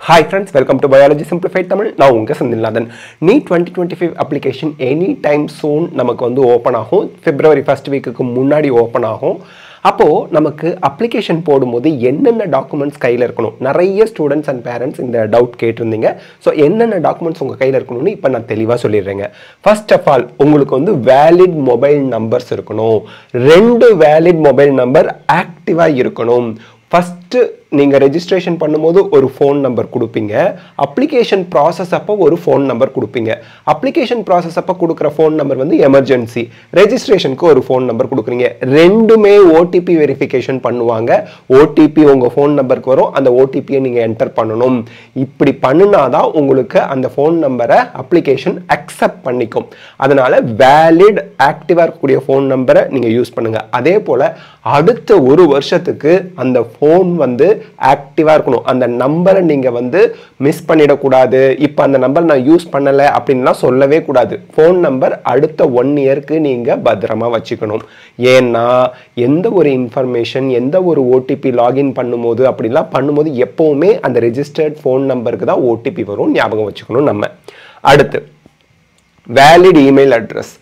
Hi friends, welcome to Biology Simplified Tamil. Now unga Sandilnathan. NEET 2025 application anytime soon நமக்கு வந்து open ஆகும். February first weekக்கு முன்னாடி open ஆகும். அப்போ நமக்கு அப்ளிகேஷன் போடும்போது என்னென்ன டாக்குமெண்ட்ஸ் கையில் இருக்கணும், நிறைய ஸ்டூடெண்ட்ஸ் அண்ட் பேரண்ட்ஸ் இந்த டவுட் கேட்டிருந்தீங்க. ஸோ என்னென்ன டாக்குமெண்ட்ஸ் உங்கள் கையில் இருக்கணும்னு இப்போ நான் தெளிவாக சொல்லிடுறேங்க. ஃபர்ஸ்ட் ஆஃப் ஆல் உங்களுக்கு வந்து வேலிட் மொபைல் நம்பர்ஸ் இருக்கணும். 2 வேலிட் மொபைல் நம்பர் ஆக்டிவாக இருக்கணும். ஃபஸ்ட்டு நீங்கள் ரெஜிஸ்ட்ரேஷன் பண்ணும்போது ஒரு ஃபோன் நம்பர் கொடுப்பீங்க. அப்ளிகேஷன் ப்ராசஸ் அப்போ ஒரு ஃபோன் நம்பர் கொடுப்பீங்க. அப்ளிகேஷன் ப்ராசஸ் அப்போ கொடுக்குற ஃபோன் நம்பர் வந்து எமர்ஜென்சி. ரெஜிஸ்ட்ரேஷனுக்கு ஒரு ஃபோன் நம்பர் கொடுக்குறீங்க. ரெண்டுமே ஓடிபி வெரிஃபிகேஷன் பண்ணுவாங்க. ஓடிபி உங்கள் ஃபோன் நம்பருக்கு வரும். அந்த ஓடிபியை நீங்கள் என்டர் பண்ணணும். இப்படி பண்ணினாதான் உங்களுக்கு அந்த ஃபோன் நம்பரை அப்ளிகேஷன் அக்செப்ட் பண்ணிக்கும். அதனால் வேலிட் ஆக்டிவாக இருக்கக்கூடிய ஃபோன் நம்பரை நீங்கள் யூஸ் பண்ணுங்கள். அதே போல் அடுத்த ஒரு வருஷத்துக்கு அந்த ஃபோன் வந்து ஆக்டிவா இருக்கணும். அந்த நம்பரை நீங்க வந்து மிஸ் பண்ணிடக்கூடாது. இப்போ அந்த நம்பர் நான் யூஸ் பண்ணல அப்படின்லாம் சொல்லவே கூடாது. ஃபோன் நம்பர் அடுத்த 1 இயருக்கு நீங்க பத்திரமா வச்சுக்கணும். ஏன்னா எந்த ஒரு இன்ஃபர்மேஷன், எந்த ஒரு ஓடிபி லாகின் பண்ணும்போது அப்படிலாம் பண்ணும்போது எப்பவுமே அந்த ரெஜிஸ்டர்ட் ஃபோன் நம்பருக்கு தான் ஓடிபி வரும். ஞாபகம் வச்சுக்கணும் நம்ம. அடுத்து வேலிட் இமெயில் அட்ரஸ்.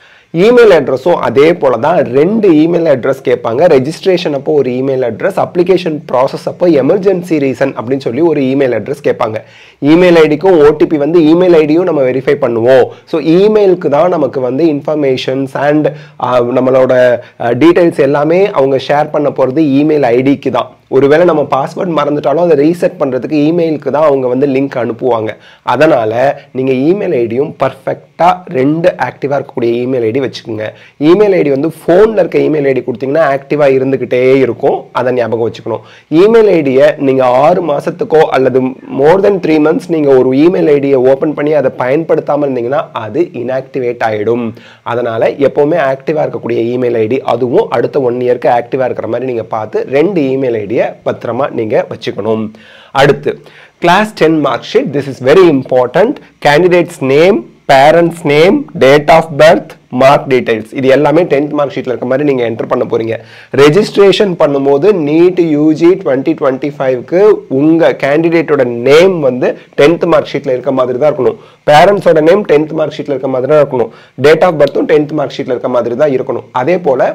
இமெயில் அட்ரஸும் அதே போல தான் 2 இமெயில் அட்ரஸ் கேட்பாங்க. ரெஜிஸ்ட்ரேஷன் அப்போ ஒரு இமெயில் அட்ரஸ், அப்ளிகேஷன் ப்ராசஸ் அப்போ எமர்ஜென்சி ரீசன் அப்படின்னு சொல்லி ஒரு இமெயில் அட்ரஸ் கேட்பாங்க. இமெயில் ஐடிக்கும் ஓடிபி வந்து இமெயில் ஐடியும் நம்ம வெரிஃபை பண்ணுவோம். ஸோ இமெயிலுக்கு தான் நமக்கு வந்து இன்ஃபர்மேஷன்ஸ் அண்ட் நம்மளோட டீட்டெயில்ஸ் எல்லாமே அவங்க ஷேர் பண்ண போகிறது இமெயில் ஐடிக்கு தான். ஒருவேளை நம்ம பாஸ்வேர்ட் மறந்துட்டாலும் அதை ரீசெட் பண்ணுறதுக்கு இமெயிலுக்கு தான் அவங்க வந்து லிங்க் அனுப்புவாங்க. அதனால் நீங்கள் இமெயில் ஐடியும் பர்ஃபெக்டாக 2 ஆக்டிவாக இருக்கக்கூடிய இமெயில் ஐடி வச்சுக்கோங்க. இமெயில் ஐடி வந்து ஃபோனில் இருக்க இமெயில் ஐடி கொடுத்தீங்கன்னா ஆக்டிவாக இருந்துக்கிட்டே இருக்கும். அதை ஞாபகம் வச்சுக்கணும். இமெயில் ஐடியை நீங்கள் 6 மாதத்துக்கோ அல்லது மோர் தென் 3 months நீங்கள் ஒரு இமெயில் ஐடியை ஓப்பன் பண்ணி அதை பயன்படுத்தாமல் இருந்தீங்கன்னா அது இன்ஆக்டிவேட் ஆகிடும். அதனால் எப்போவுமே ஆக்டிவாக இருக்கக்கூடிய இமெயில் ஐடி, அதுவும் அடுத்த 1 இயருக்கு ஆக்டிவாக இருக்கிற மாதிரி நீங்கள் பார்த்து 2 இமெயில் ஐடி பத்திரமா நீங்க வச்சுக்கணும். அடுத்து class 10 mark sheet. This is very important. Candidates name, parents name, date of birth, mark details, இது எல்லாமே 10th மார்க் ஷீட்ல இருக்க மாதிரி நீங்க என்டர் பண்ண போறீங்க. ரெஜிஸ்ட்ரேஷன் பண்ணும்போது நீட் யூஜி 2025க்கு உங்க கேண்டிடேட்டோட நேம் வந்து 10th மார்க் ஷீட்ல இருக்க மாதிரி தான் இருக்கணும். பேரண்ட்ஸோட நேம் 10th மார்க் ஷீட்ல இருக்க மாதிரி தான் இருக்கணும். டேட் ஆஃப் பர்த்தும் 10th மார்க் ஷீட்ல இருக்க மாதிரி தான் இருக்கணும். அதே போல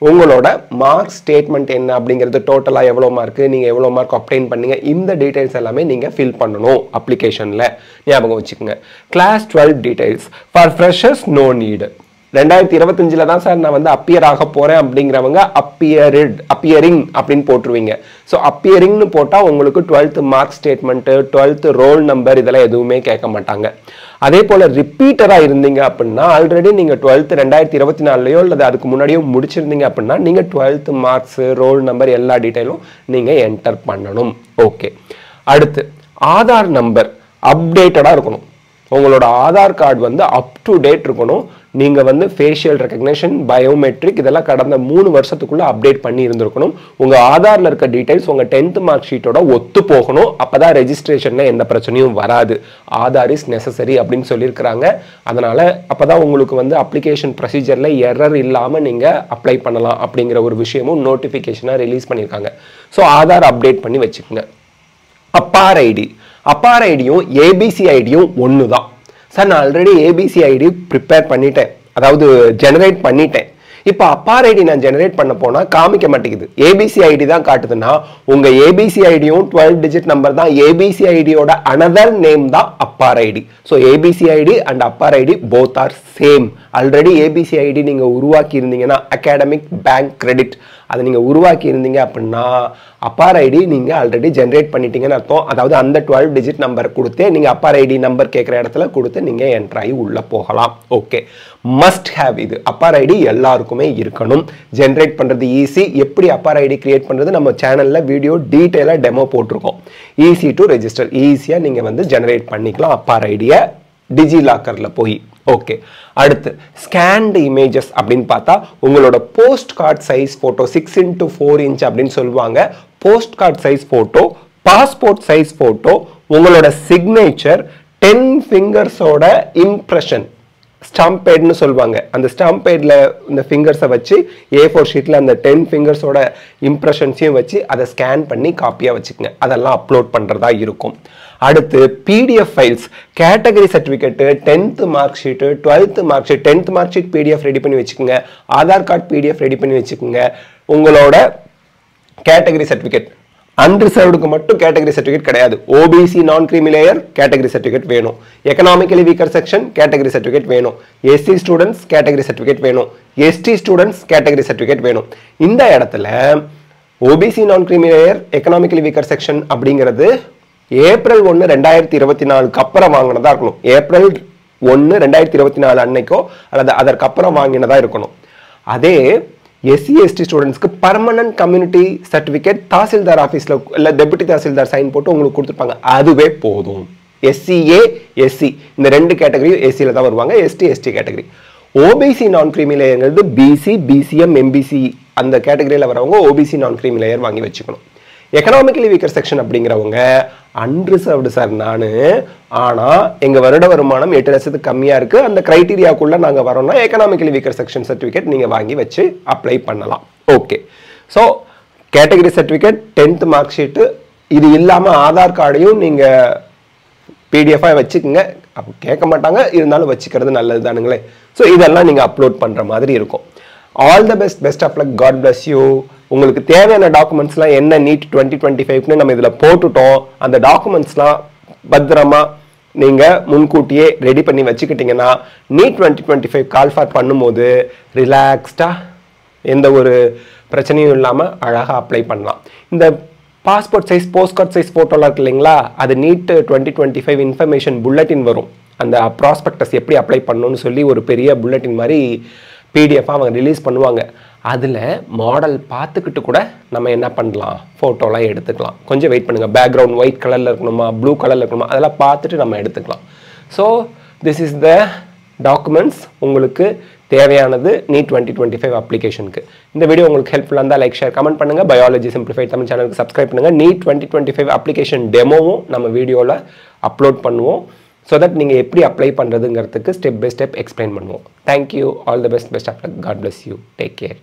உங்களோட மார்க் ஸ்டேட்மெண்ட் என்ன அப்படிங்கிறது, டோட்டலாக எவ்வளோ மார்க்கு, நீங்கள் எவ்வளோ மார்க் அப்டைன் பண்ணீங்க, இந்த டீடைல்ஸ் எல்லாமே நீங்கள் ஃபில் பண்ணணும் அப்ளிகேஷனில். ஞாபகம் வச்சுக்கோங்க. Class 12 details for freshers no need. 2025 தான் சார் நான் வந்து அப்பியர் ஆக போகிறேன் அப்படிங்கிறவங்க அப்பியரிங் அப்படின்னு போட்டுருவீங்க. ஸோ அப்பியரிங்னு போட்டால் உங்களுக்கு 12th mark statement, 12th roll number இதெல்லாம் எதுவுமே கேட்க மாட்டாங்க. அதே போல் ரிப்பீட்டராக இருந்தீங்க அப்படின்னா, ஆல்ரெடி நீங்கள் 12th 2024லையோ அல்லது அதுக்கு முன்னாடியோ முடிச்சிருந்தீங்க அப்படின்னா நீங்கள் 12th மார்க்ஸ், ரோல் நம்பர் எல்லா டீட்டெயிலும் நீங்கள் என்டர் பண்ணணும். ஓகே. அடுத்து ஆதார் நம்பர் அப்டேட்டடாக இருக்கணும். உங்களோட ஆதார் கார்டு வந்து அப் டு டேட் இருக்கணும். நீங்கள் வந்து ஃபேஷியல் ரெக்கக்னேஷன், பயோமெட்ரிக் இதெல்லாம் கடந்த 3 வருஷத்துக்குள்ளே அப்டேட் பண்ணி இருந்திருக்கணும். உங்கள் ஆதாரில் இருக்க டீடைல்ஸ் உங்கள் 10th மார்க் ஷீட்டோட ஒத்து போகணும். அப்போ தான் ரெஜிஸ்ட்ரேஷனில் எந்த பிரச்சனையும் வராது. ஆதார் இஸ் நெசசரி அப்படின்னு சொல்லியிருக்கிறாங்க. அதனால் அப்போ தான் உங்களுக்கு வந்து அப்ளிகேஷன் ப்ரொசீஜரில் எரர் இல்லாமல் நீங்கள் அப்ளை பண்ணலாம் அப்படிங்கிற ஒரு விஷயமும் நோட்டிஃபிகேஷனாக ரிலீஸ் பண்ணியிருக்காங்க. ஸோ ஆதார் அப்டேட் பண்ணி வச்சுக்கோங்க. அப்பார் ஐடி, அப்பார் ஐடியும் ஏபிசி ஐடியும் ஒன்று தான். சார் நான் ஆல்ரெடி ஏபிசி ஐடி ப்ரிப்பேர் பண்ணிட்டேன், அதாவது ஜெனரேட் பண்ணிட்டேன். இப்போ அப்பார் ஐடி நான் ஜெனரேட் பண்ண போனால் காமிக்க மாட்டேங்குது. ஏபிசி ஐடி தான் காட்டுதுன்னா உங்கள் ஏபிசி ஐடியும் 12 டிஜிட் நம்பர் தான். ஏபிசி ஐடியோட அனதர் நேம் தான் APAAR ID. So ABC ID and APAAR ID both are same. Already ABC ID நீங்கள் உருவாக்கி இருந்தீங்கன்னா, அகாடமிக் பேங்க் கிரெடிட், அதை நீங்கள் உருவாக்கி இருந்தீங்க அப்படின்னா அப்பார் ஐடி நீங்கள் ஆல்ரெடி ஜென்ரேட் பண்ணிட்டீங்கன்னு அர்த்தம். அதாவது அந்த 12 டிஜிட் நம்பர் கொடுத்து நீங்கள் அப்பார் ஐடி நம்பர் கேட்குற இடத்துல கொடுத்து நீங்கள் என்ட்ரு ஆகி உள்ளே போகலாம். ஓகே. மஸ்ட் ஹேவ், இது அப்பார் ஐடி எல்லாருக்குமே இருக்கணும். ஜென்ரேட் பண்ணுறது ஈஸி. எப்படி அப்பார் ஐடி கிரியேட் பண்ணுறது நம்ம சேனலில் வீடியோ டீட்டெயிலாக டெமோ போட்டிருக்கோம். Easy to register. ஈஸியாக நீங்கள் வந்து ஜென்ரேட் பண்ணிக்கலாம் அப்பார் ஐடியை டிஜி லாக்கரில் போய். ஓகே. அடுத்து ஸ்கேன்டு இமேஜஸ் அப்படின்னு பார்த்தா உங்களோட post card size photo 6x4 inch அப்படின்னு சொல்லுவாங்க. Post card size photo, passport size photo, உங்களோட சிக்னேச்சர், 10 ஃபிங்கர்ஸோட இம்ப்ரெஷன், ஸ்டாம்ப் பேட்னு சொல்லுவாங்க. அந்த ஸ்டாம்ப் பேட்ல இந்த ஃபிங்கர்ஸை வச்சு A4 ஷீட்டில் அந்த 10 ஃபிங்கர்ஸோட இம்ப்ரெஷன்ஸையும் வச்சு அதை ஸ்கேன் பண்ணி காப்பியாக வச்சுக்கோங்க. அதெல்லாம் அப்லோட் பண்ணுறதா இருக்கும். அடுத்து PDF files, category certificate, 10th mark sheet, 12th mark sheet, 10th mark sheet PDF ready பண்ணி வச்சுக்கோங்க, ஆதார் கார்டு PDF ரெடி பண்ணி வச்சுக்கோங்க. உங்களோட கேட்டகரி சர்டிஃபிகேட், அன்ரிசர்வ்டுக்கு மட்டும் கேட்டகரி சர்டிஃபிகேட் கிடையாது. OBC நான் கிரீமி லேயர் கேட்டகரி சர்டிஃபிகேட் வேணும், economically weaker section category certificate வேணும், SC ஸ்டூடெண்ட்ஸ் கேட்டகரி சர்டிஃபிகேட் வேணும், ST ஸ்டூடெண்ட்ஸ் கேட்டகரி சர்டிஃபிகேட் வேணும். இந்த இடத்துல OBC நான் creamy layer economically weaker section அப்படிங்கிறது ஏப்ரல் 1 2024 அப்புறம் வாங்கினதா இருக்கணும். ஏப்ரல் 1 2024 அன்னைக்கோ அல்லது அதற்கு அப்புறம் வாங்கினதா இருக்கணும். அதே SC ST ஸ்டூடெண்ட்ஸ்க்கு பர்மனன்ட் கம்யூனிட்டி சர்டிஃபிகேட் தாசில்தார் ஆஃபீஸில் இல்லை டெபுட்டி தாசில்தார் சைன் போட்டு உங்களுக்கு கொடுத்துருப்பாங்க, அதுவே போதும். SCA SC இந்த 2 கேட்டகரியும் SCயில் தான் வருவாங்க. ST ST category. OBC நான் கிரீமி லேயர்ங்கிறது BC BCM MBC அந்த கேட்டகரியில் வரவங்க OBC நான் கிரீமி லேயர் வாங்கி வச்சுக்கணும். எக்கனாமிக்கலி வீக்கர் செக்ஷன் அப்படிங்கிறவங்க அன்ரிசர்வ்டு சார் நான், ஆனால் எங்கள் வருட வருமானம் 8 லட்சத்துக்கு கம்மியாக இருக்குது, அந்த க்ரைட்டீரியாவுக்குள்ளே நாங்கள் வரோம்னா எக்கனாமிக்கலி வீக்கர் செக்ஷன் சர்டிஃபிகேட் நீங்கள் வாங்கி வச்சு அப்ளை பண்ணலாம். Okay, so category certificate, 10th mark sheet, இது இல்லாமல் ஆதார் கார்டையும் நீங்கள் PDF-ஆக வச்சுக்கோங்க. அப்போ கேட்க மாட்டாங்க, இருந்தாலும் வச்சுக்கிறது நல்லது தானுங்களே. ஸோ இதெல்லாம் நீங்கள் அப்லோட் பண்ணுற மாதிரி இருக்கும். All the best, best of luck, God bless you. உங்களுக்கு தேவையான டாக்குமெண்ட்ஸ்லாம் என்ன நீட் 2025ன்னு நம்ம இதில் போட்டுட்டோம். அந்த டாக்குமெண்ட்ஸ்லாம் பத்திரமா நீங்கள் முன்கூட்டியே ரெடி பண்ணி வச்சுக்கிட்டிங்கன்னா நீட் 2025 கால் ஃபார் பண்ணும்போது ரிலாக்ஸ்டாக எந்த ஒரு பிரச்சனையும் இல்லாமல் அழகாக அப்ளை பண்ணலாம். இந்த passport size post card size ஃபோட்டோலாம் இருக்கு இல்லைங்களா, அது நீட் 2025 இன்ஃபர்மேஷன் புல்லட்டின் வரும். அந்த ப்ராஸ்பெக்டஸ் எப்படி அப்ளை பண்ணணும்னு சொல்லி ஒரு பெரிய புல்லட்டின் மாதிரி PDF-ஆக அவங்க ரிலீஸ் பண்ணுவாங்க. அதில் மாடல் பார்த்துக்கிட்டு கூட நம்ம என்ன பண்ணலாம், ஃபோட்டோலாம் எடுத்துக்கலாம். கொஞ்சம் வெயிட் பண்ணுங்கள், பேக்ரவுண்ட் ஒயிட் கலரில் இருக்கணுமா ப்ளூ கலரில் இருக்கணுமா அதெல்லாம் பார்த்துட்டு நம்ம எடுத்துக்கலாம். So this is the documents உங்களுக்கு தேவையானது நீட் 2025 அப்ளிகேஷனுக்கு. இந்த வீடியோ உங்களுக்கு ஹெல்ப்ஃபுல்லாக இருந்தால் லைக் ஷேர் கமெண்ட் பண்ணுங்கள். பயாலஜி சிம்பிளிஃபைட் தமிழ் சேனலுக்கு சப்ஸ்கிரைப் பண்ணுங்கள். நீட் 2025 அப்ளிகேஷன் டெமோவும் நம்ம வீடியோவில் அப்லோட் பண்ணுவோம். ஸோ தட் நீங்கள் எப்படி அப்ளை பண்ணுறதுங்கிறதுக்கு ஸ்டெப் பை ஸ்டெப் எக்ஸ்பிளைன் பண்ணுவோம். Thank you, all the best, best of luck, God bless you, take care.